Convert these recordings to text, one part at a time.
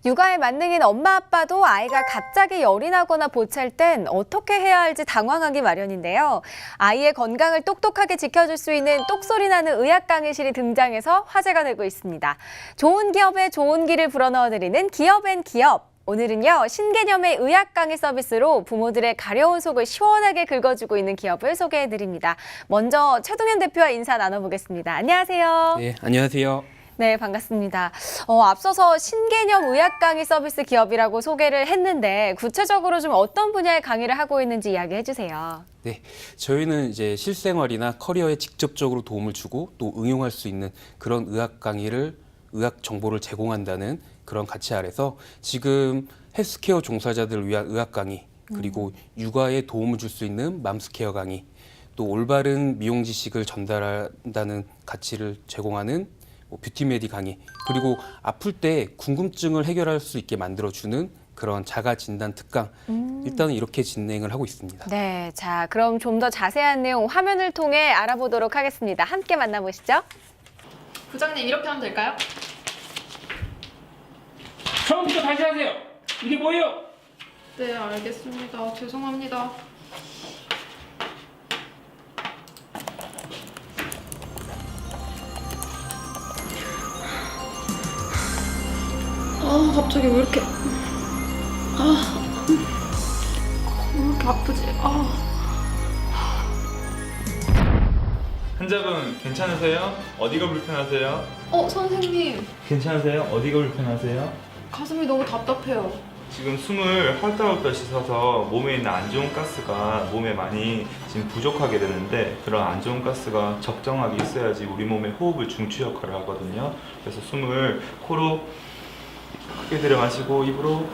육아에 만능인 엄마 아빠도 아이가 갑자기 열이 나거나 보찰 땐 어떻게 해야 할지 당황하기 마련인데요. 아이의 건강을 똑똑하게 지켜줄 수 있는 똑소리 나는 의학 강의실이 등장해서 화제가 되고 있습니다. 좋은 기업에 좋은 기를 불어넣어드리는 기업앤기업. 오늘은요, 신개념의 의학 강의 서비스로 부모들의 가려운 속을 시원하게 긁어주고 있는 기업을 소개해드립니다. 먼저 최동현 대표와 인사 나눠보겠습니다. 안녕하세요. 네, 안녕하세요. 네, 반갑습니다. 앞서서 신개념 의학 강의 서비스 기업이라고 소개를 했는데 구체적으로 좀 어떤 분야의 강의를 하고 있는지 이야기해 주세요. 네, 저희는 이제 실생활이나 커리어에 직접적으로 도움을 주고 또 응용할 수 있는 그런 의학 강의를, 의학 정보를 제공한다는 그런 가치 아래서 지금 헬스케어 종사자들을 위한 의학 강의, 그리고 육아에 도움을 줄 수 있는 맘스케어 강의, 또 올바른 미용 지식을 전달한다는 가치를 제공하는 뷰티메디 강의, 그리고 아플 때 궁금증을 해결할 수 있게 만들어주는 그런 자가 진단 특강, 일단은 이렇게 진행을 하고 있습니다. 네, 자, 그럼 좀 더 자세한 내용 화면을 통해 알아보도록 하겠습니다. 함께 만나보시죠. 부장님 이렇게 하면 될까요? 처음부터 다시 하세요. 이게 뭐예요? 네, 알겠습니다. 죄송합니다. 갑자기 왜 이렇게 아프지? 환자분 괜찮으세요? 어디가 불편하세요? 선생님, 괜찮으세요? 어디가 불편하세요? 가슴이 너무 답답해요. 지금 숨을 헐떡헐떡 씻어서 몸에 있는 안 좋은 가스가 몸에 많이 지금 부족하게 되는데, 그런 안 좋은 가스가 적정하게 있어야지 우리 몸의 호흡을 중추 역할을 하거든요. 그래서 숨을 코로 크게 들여 마시고 입으로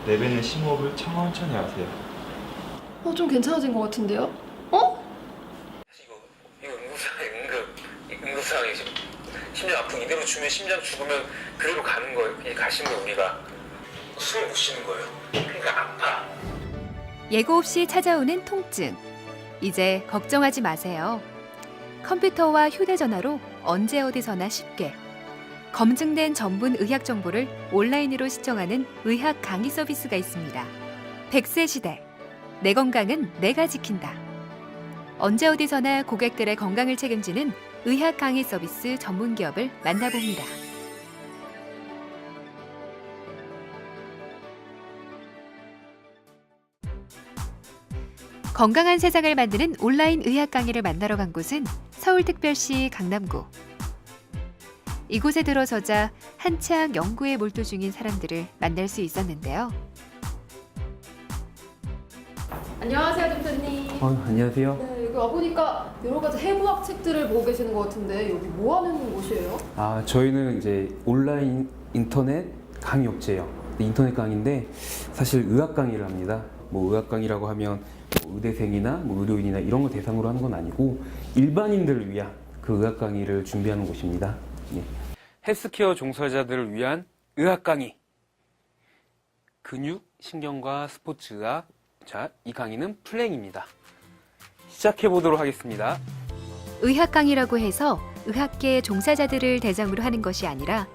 내뱉는 심호흡을 천천히 하세요. 좀 괜찮아진 것 같은데요? 이거 응급상황이 지금 심장 아프고 이대로 주면 심장 죽으면 그대로 가는 거예요. 그냥 가시는 거예요. 우리가 숨을 못 쉬는 거예요. 그러니까 아파. 예고 없이 찾아오는 통증. 이제 걱정하지 마세요. 컴퓨터와 휴대전화로 언제 어디서나 쉽게 검증된 전문 의학 정보를 온라인으로 시청하는 의학 강의 서비스가 있습니다. 100세 시대. 내 건강은 내가 지킨다. 언제 어디서나 고객들의 건강을 책임지는 의학 강의 서비스 전문 기업을 만나봅니다. 건강한 세상을 만드는 온라인 의학 강의를 만나러 간 곳은 서울특별시 강남구. 이곳에 들어서자 한창 연구에 몰두 중인 사람들을 만날 수 있었는데요. 안녕하세요, 대표님. 안녕하세요. 네, 여기 와보니까 여러 가지 해부학 책들을 보고 계시는 것 같은데 여기 뭐 하는 곳이에요? 저희는 이제 온라인 인터넷 강의 업체예요. 인터넷 강의인데 사실 의학 강의를 합니다. 의학 강의라고 하면 의대생이나 의료인이나 이런 거 대상으로 하는 건 아니고 일반인들을 위한 그 의학 강의를 준비하는 곳입니다. 예. 헬스케어 종사자들을 위한 의학 강의. 근육, 신경과 스포츠의학. 자, 이 강의는 플랭입니다. 시작해 보도록 하겠습니다. 의학 강의라고 해서 의학계 종사자들을 대상으로 하는 것이 아니라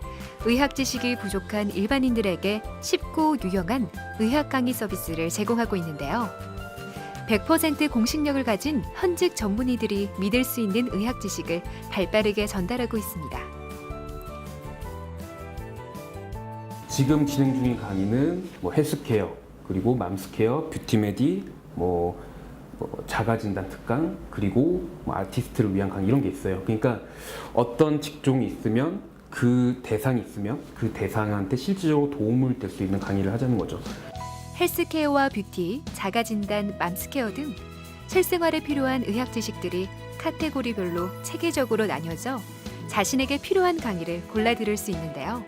의학 지식이 부족한 일반인들에게 쉽고 유용한 의학 강의 서비스를 제공하고 있는데요. 100% 공식력을 가진 현직 전문의들이 믿을 수 있는 의학 지식을 발빠르게 전달하고 있습니다. 지금 진행 중인 강의는 헬스케어, 그리고 맘스케어, 뷰티메디, 자가진단 특강, 그리고 아티스트를 위한 강의 이런 게 있어요. 그러니까 어떤 직종이 있으면 그 대상이 있으면 그 대상한테 실질적으로 도움을 될 수 있는 강의를 하자는 거죠. 헬스케어와 뷰티, 자가진단, 맘스케어 등 실생활에 필요한 의학 지식들이 카테고리별로 체계적으로 나뉘어져 자신에게 필요한 강의를 골라 들을 수 있는데요.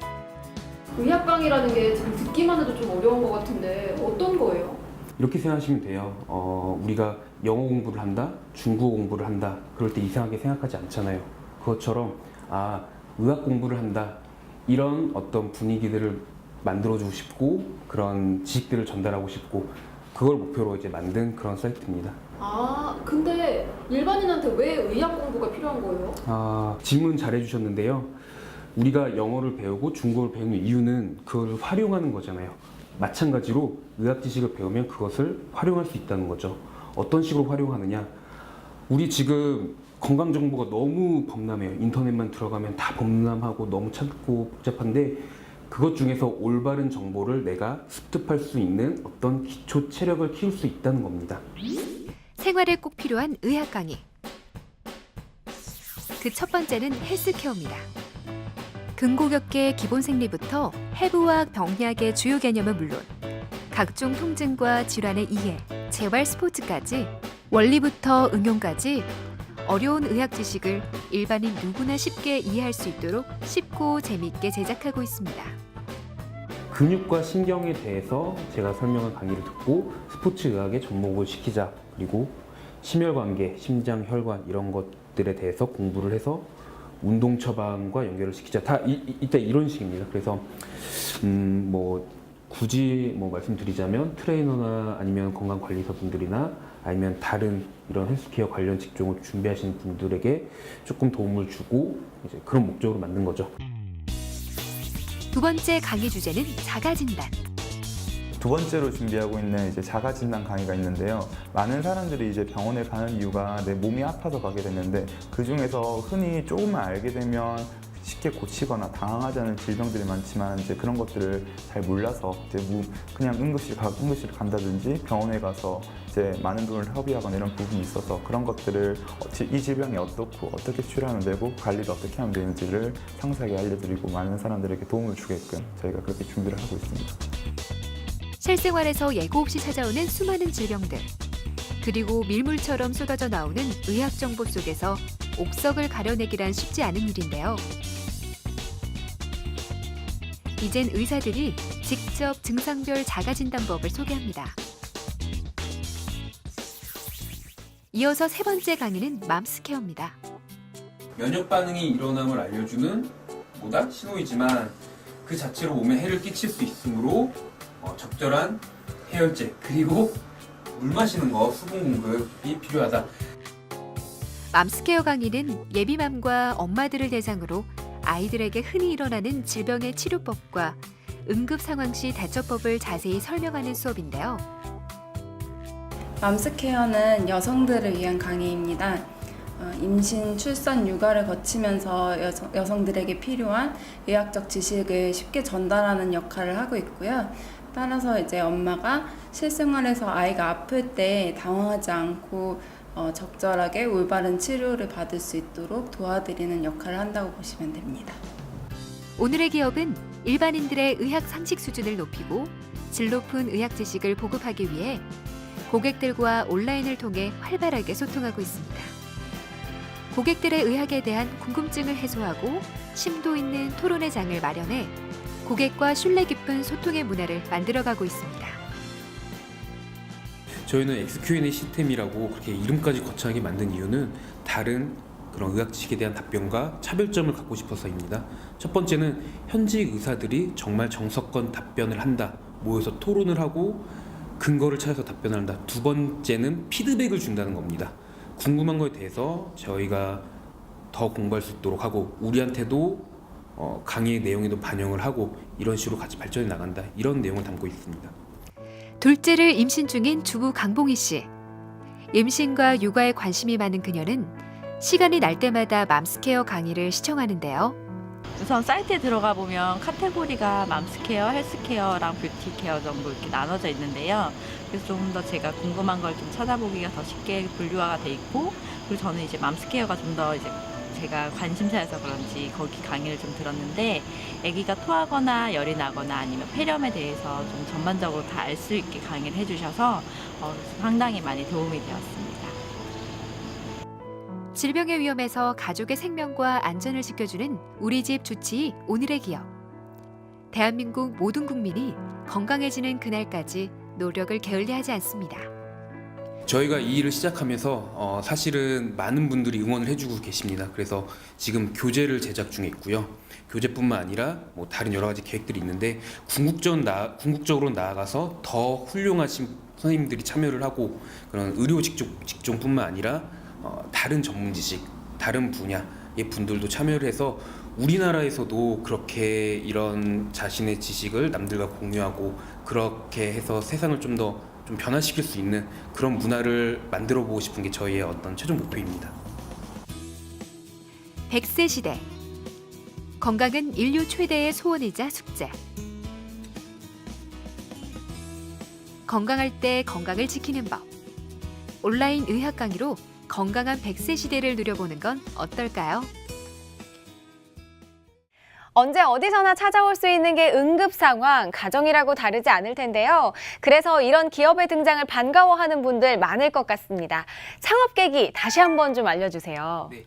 의학 강의라는 게 지금 듣기만 해도 좀 어려운 것 같은데 어떤 거예요? 이렇게 생각하시면 돼요. 우리가 영어 공부를 한다, 중국어 공부를 한다, 그럴 때 이상하게 생각하지 않잖아요. 그것처럼 의학 공부를 한다, 이런 어떤 분위기들을 만들어주고 싶고 그런 지식들을 전달하고 싶고 그걸 목표로 이제 만든 그런 사이트입니다. 근데 일반인한테 왜 의학 공부가 필요한 거예요? 질문 잘 해주셨는데요. 우리가 영어를 배우고 중국어를 배우는 이유는 그걸 활용하는 거잖아요. 마찬가지로 의학 지식을 배우면 그것을 활용할 수 있다는 거죠. 어떤 식으로 활용하느냐? 우리 지금 건강 정보가 너무 범람해요. 인터넷만 들어가면 다 범람하고 너무 찾고 복잡한데 그것 중에서 올바른 정보를 내가 습득할 수 있는 어떤 기초 체력을 키울 수 있다는 겁니다. 생활에 꼭 필요한 의학 강의. 그 첫 번째는 헬스케어입니다. 근고격계 기본 생리부터 해부학 병리학의 주요 개념은 물론 각종 통증과 질환의 이해, 재활 스포츠까지 원리부터 응용까지 어려운 의학 지식을 일반인 누구나 쉽게 이해할 수 있도록 쉽고 재미있게 제작하고 있습니다. 근육과 신경에 대해서 제가 설명한 강의를 듣고 스포츠 의학에 접목을 시키자. 그리고 심혈관계, 심장, 혈관 이런 것들에 대해서 공부를 해서 운동 처방과 연결을 시키자. 다 이때 이런 식입니다. 그래서 뭐 굳이 뭐 말씀드리자면 트레이너나 아니면 건강관리사 분들이나 아니면 다른 이런 헬스케어 관련 직종을 준비하시는 분들에게 조금 도움을 주고 이제 그런 목적으로 만든 거죠. 두 번째 강의 주제는 자가진단. 두 번째로 준비하고 있는 이제 자가진단 강의가 있는데요. 많은 사람들이 이제 병원에 가는 이유가 내 몸이 아파서 가게 되는데 그 중에서 흔히 조금만 알게 되면 쉽게 고치거나 당황하지 않은 질병들이 많지만 이제 그런 것들을 잘 몰라서 이제 그냥 응급실 간다든지 병원에 가서 이제 많은 돈을 허비하거나 이런 부분이 있어서 그런 것들을 이 질병이 어떻고 어떻게 치료하면 되고 관리를 어떻게 하면 되는지를 상세하게 알려드리고 많은 사람들에게 도움을 주게끔 저희가 그렇게 준비를 하고 있습니다. 실생활에서 예고 없이 찾아오는 수많은 질병들, 그리고 밀물처럼 쏟아져 나오는 의학 정보 속에서 옥석을 가려내기란 쉽지 않은 일인데요. 이젠 의사들이 직접 증상별 자가진단법을 소개합니다. 이어서 세 번째 강의는 맘스케어입니다. 면역 반응이 일어남을 알려주는 뭐다? 신호이지만 그 자체로 몸에 해를 끼칠 수 있으므로 적절한 해열제 그리고 물 마시는 거, 수분 공급이 필요하다. 맘스케어 강의는 예비맘과 엄마들을 대상으로 아이들에게 흔히 일어나는 질병의 치료법과 응급 상황 시 대처법을 자세히 설명하는 수업인데요. 맘스케어는 여성들을 위한 강의입니다. 임신, 출산, 육아를 거치면서 여성들에게 필요한 의학적 지식을 쉽게 전달하는 역할을 하고 있고요. 따라서 이제 엄마가 실생활에서 아이가 아플 때 당황하지 않고 적절하게 올바른 치료를 받을 수 있도록 도와드리는 역할을 한다고 보시면 됩니다. 오늘의 기업은 일반인들의 의학 상식 수준을 높이고 질 높은 의학 지식을 보급하기 위해 고객들과 온라인을 통해 활발하게 소통하고 있습니다. 고객들의 의학에 대한 궁금증을 해소하고 심도 있는 토론의 장을 마련해 고객과 신뢰 깊은 소통의 문화를 만들어가고 있습니다. 저희는 XQ&A 시스템이라고 그렇게 이름까지 거창하게 만든 이유는 다른 그런 의학 지식에 대한 답변과 차별점을 갖고 싶어서입니다. 첫 번째는 현직 의사들이 정말 정석권 답변을 한다. 모여서 토론을 하고 근거를 찾아서 답변을 한다. 두 번째는 피드백을 준다는 겁니다. 궁금한 거에 대해서 저희가 더 공부할 수 있도록 하고 우리한테도 강의의 내용에도 반영을 하고 이런 식으로 같이 발전해 나간다. 이런 내용을 담고 있습니다. 둘째를 임신 중인 주부 강봉희 씨. 임신과 육아에 관심이 많은 그녀는 시간이 날 때마다 맘스케어 강의를 시청하는데요. 우선 사이트에 들어가 보면 카테고리가 맘스케어, 헬스케어랑 뷰티케어 정도 이렇게 나눠져 있는데요. 그래서 좀 더 제가 궁금한 걸 좀 찾아보기가 더 쉽게 분류화가 돼 있고, 그리고 저는 이제 맘스케어가 좀 더 이제 제가 관심사여서 그런지 거기 강의를 좀 들었는데, 아기가 토하거나 열이 나거나 아니면 폐렴에 대해서 좀 전반적으로 다 알 수 있게 강의를 해주셔서 상당히 많이 도움이 되었습니다. 질병의 위험에서 가족의 생명과 안전을 지켜주는 우리 집 주치의 오늘의 기업. 대한민국 모든 국민이 건강해지는 그날까지 노력을 게을리하지 않습니다. 저희가 이 일을 시작하면서 사실은 많은 분들이 응원을 해주고 계십니다. 그래서 지금 교재를 제작 중에 있고요. 교재뿐만 아니라 뭐 다른 여러 가지 계획들이 있는데 궁극적으로 나아가서 더 훌륭하신 선생님들이 참여를 하고 그런 의료 직종뿐만 아니라 다른 전문 지식, 다른 분야의 분들도 참여를 해서 우리나라에서도 그렇게 이런 자신의 지식을 남들과 공유하고 그렇게 해서 세상을 좀 더 좀 변화시킬 수 있는 그런 문화를 만들어 보고 싶은 게 저희의 어떤 최종 목표입니다. 100세 시대. 건강은 인류 최대의 소원이자 숙제. 건강할 때 건강을 지키는 법. 온라인 의학 강의로 건강한 100세 시대를 누려보는 건 어떨까요? 언제 어디서나 찾아올 수 있는 게 응급 상황, 가정이라고 다르지 않을 텐데요. 그래서 이런 기업의 등장을 반가워하는 분들 많을 것 같습니다. 창업 계기 다시 한번 좀 알려주세요. 네.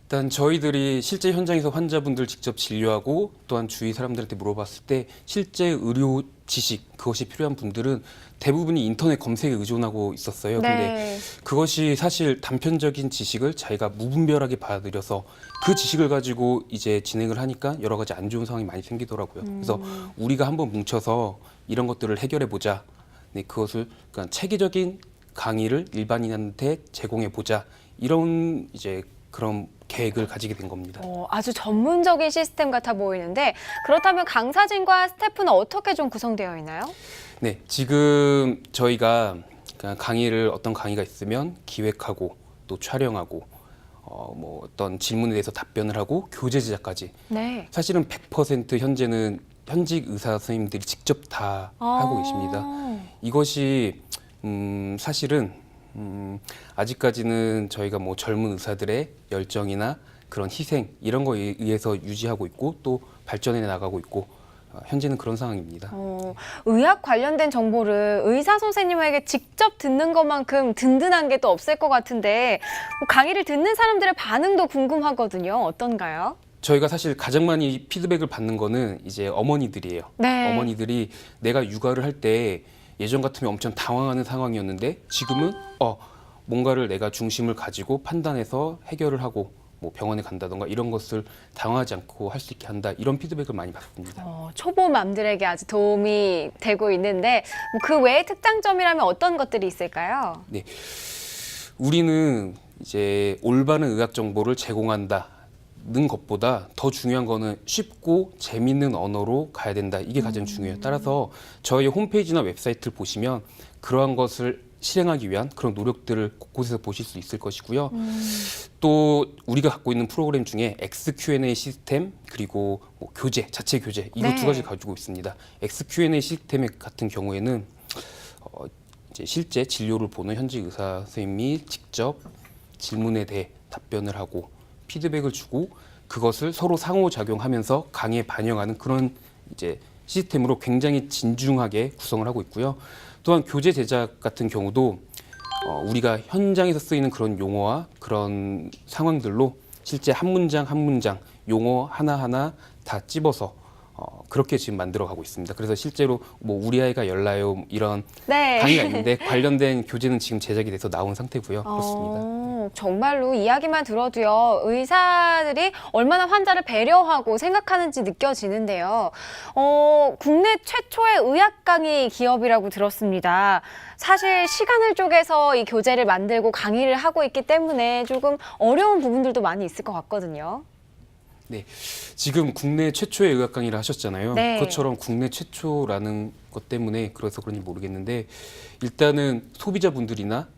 일단 저희들이 실제 현장에서 환자분들 직접 진료하고 또한 주위 사람들한테 물어봤을 때 실제 의료 지식, 그것이 필요한 분들은 대부분이 인터넷 검색에 의존하고 있었어요. 근데 그것이 사실 단편적인 지식을 자기가 무분별하게 받아들여서 그 지식을 가지고 이제 진행을 하니까 여러 가지 안 좋은 상황이 많이 생기더라고요. 그래서 우리가 한번 뭉쳐서 이런 것들을 해결해 보자. 네, 그것을 그러니까 체계적인 강의를 일반인한테 제공해 보자. 이런 이제 그런 계획을 가지게 된 겁니다. 아주 전문적인 시스템 같아 보이는데 그렇다면 강사진과 스태프는 어떻게 좀 구성되어 있나요? 네, 지금 저희가 강의를 어떤 강의가 있으면 기획하고 또 촬영하고 뭐 어떤 질문에 대해서 답변을 하고 교재 제작까지. 네. 사실은 100% 현재는 현직 의사 선생님들이 직접 다 하고 계십니다. 이것이 사실은 아직까지는 저희가 뭐 젊은 의사들의 열정이나 그런 희생 이런 거에 의해서 유지하고 있고 또 발전해 나가고 있고 현재는 그런 상황입니다. 의학 관련된 정보를 의사 선생님에게 직접 듣는 것만큼 든든한 게 또 없을 것 같은데 강의를 듣는 사람들의 반응도 궁금하거든요. 어떤가요? 저희가 사실 가장 많이 피드백을 받는 거는 이제 어머니들이에요. 네. 어머니들이 내가 육아를 할 때 예전 같으면 엄청 당황하는 상황이었는데 지금은 뭔가를 내가 중심을 가지고 판단해서 해결을 하고 뭐 병원에 간다던가 이런 것을 당황하지 않고 할 수 있게 한다 이런 피드백을 많이 받습니다. 초보맘들에게 아주 도움이 되고 있는데 그 외에 특장점이라면 어떤 것들이 있을까요? 네, 우리는 이제 올바른 의학 정보를 제공한다는 것보다 더 중요한 거는 쉽고 재밌는 언어로 가야 된다. 이게 가장 중요해요. 따라서 저희 홈페이지나 웹사이트를 보시면 그러한 것을 실행하기 위한 그런 노력들을 곳곳에서 보실 수 있을 것이고요. 또 우리가 갖고 있는 프로그램 중에 XQ&A 시스템 그리고 뭐 교재, 자체 교재 이거 두 가지 가지고 있습니다. XQ&A 시스템 같은 경우에는 이제 실제 진료를 보는 현직 의사 선생님이 직접 질문에 대해 답변을 하고 피드백을 주고 그것을 서로 상호작용하면서 강의에 반영하는 그런 이제 시스템으로 굉장히 진중하게 구성을 하고 있고요. 또한 교재 제작 같은 경우도 우리가 현장에서 쓰이는 그런 용어와 그런 상황들로 실제 한 문장 한 문장 용어 하나하나 다 찝어서 그렇게 지금 만들어가고 있습니다. 그래서 실제로 뭐 우리 아이가 열나요 이런 강의가 있는데 관련된 교재는 지금 제작이 돼서 나온 상태고요. 그렇습니다. 정말로 이야기만 들어도요. 의사들이 얼마나 환자를 배려하고 생각하는지 느껴지는데요. 국내 최초의 의학 강의 기업이라고 들었습니다. 사실 시간을 쪼개서 이 교재를 만들고 강의를 하고 있기 때문에 조금 어려운 부분들도 많이 있을 것 같거든요. 네, 지금 국내 최초의 의학 강의를 하셨잖아요. 네. 그것처럼 국내 최초라는 것 때문에 그래서 그런지 모르겠는데 일단은 소비자분들이나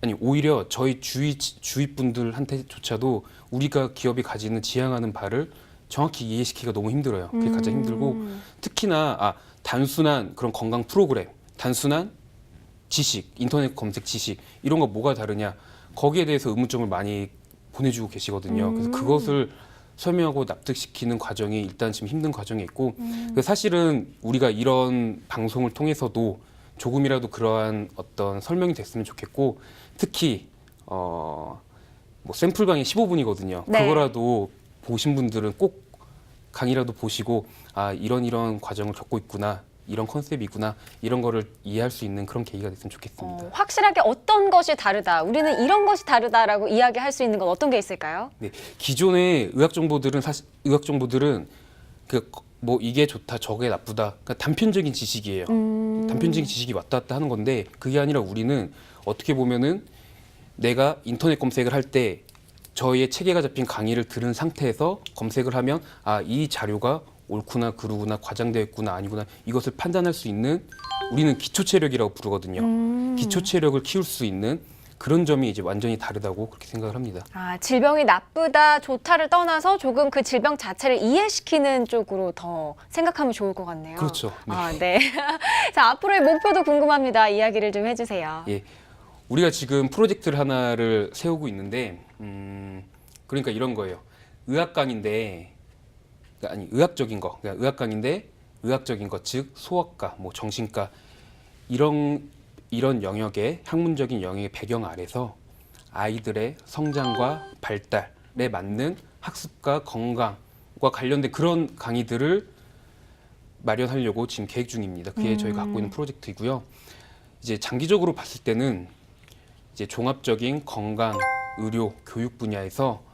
아니 오히려 저희 주위 분들한테조차도 우리가 기업이 가지는 지향하는 바를 정확히 이해시키기가 너무 힘들어요. 그게 가장 힘들고 특히나 단순한 그런 건강 프로그램, 단순한 지식, 인터넷 검색 지식 이런 거 뭐가 다르냐 거기에 대해서 의문점을 많이 보내주고 계시거든요. 그래서 그것을 설명하고 납득시키는 과정이 일단 지금 힘든 과정이 있고 사실은 우리가 이런 방송을 통해서도 조금이라도 그러한 어떤 설명이 됐으면 좋겠고 특히 뭐 샘플 강의 15분이거든요. 네. 그거라도 보신 분들은 꼭 강의라도 보시고 이런 과정을 겪고 있구나. 이런 컨셉이구나 이런 거를 이해할 수 있는 그런 계기가 됐으면 좋겠습니다. 확실하게 어떤 것이 다르다, 우리는 이런 것이 다르다라고 이야기할 수 있는 건 어떤 게 있을까요? 네, 기존의 의학 정보들은 뭐 이게 좋다, 저게 나쁘다, 그러니까 단편적인 지식이에요. 단편적인 지식이 왔다 갔다 하는 건데 그게 아니라 우리는 어떻게 보면은 내가 인터넷 검색을 할 때 저희의 체계가 잡힌 강의를 들은 상태에서 검색을 하면 아, 이 자료가 옳구나 그르구나 과장되어 있구나 아니구나 이것을 판단할 수 있는 우리는 기초 체력이라고 부르거든요. 기초 체력을 키울 수 있는 그런 점이 이제 완전히 다르다고 그렇게 생각을 합니다. 아, 질병이 나쁘다, 좋다를 떠나서 조금 그 질병 자체를 이해시키는 쪽으로 더 생각하면 좋을 것 같네요. 그렇죠. 네. 아, 네. 자, 앞으로의 목표도 궁금합니다. 이야기를 좀 해주세요. 예, 우리가 지금 프로젝트를 하나를 세우고 있는데 그러니까 이런 거예요. 의학강인데 아니 의학적인 거, 그러니까 의학강인데 의학적인 것, 즉 소아과, 뭐 정신과 이런 영역의 학문적인 영역의 배경 아래서 아이들의 성장과 발달에 맞는 학습과 건강과 관련된 그런 강의들을 마련하려고 지금 계획 중입니다. 그게 저희가 갖고 있는 프로젝트이고요. 이제 장기적으로 봤을 때는 이제 종합적인 건강, 의료, 교육 분야에서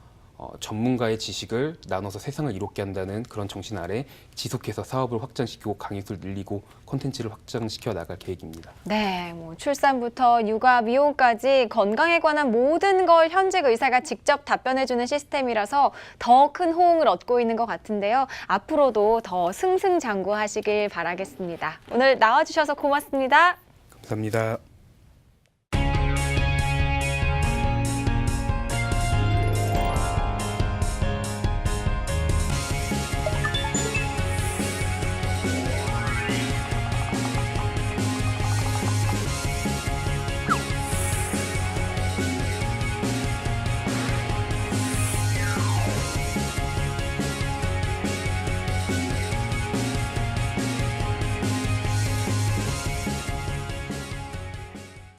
전문가의 지식을 나눠서 세상을 이롭게 한다는 그런 정신 아래 지속해서 사업을 확장시키고 강의수를 늘리고 콘텐츠를 확장시켜 나갈 계획입니다. 네, 뭐 출산부터 육아, 미용까지 건강에 관한 모든 걸 현직 의사가 직접 답변해주는 시스템이라서 더 큰 호응을 얻고 있는 것 같은데요. 앞으로도 더 승승장구하시길 바라겠습니다. 오늘 나와주셔서 고맙습니다. 감사합니다.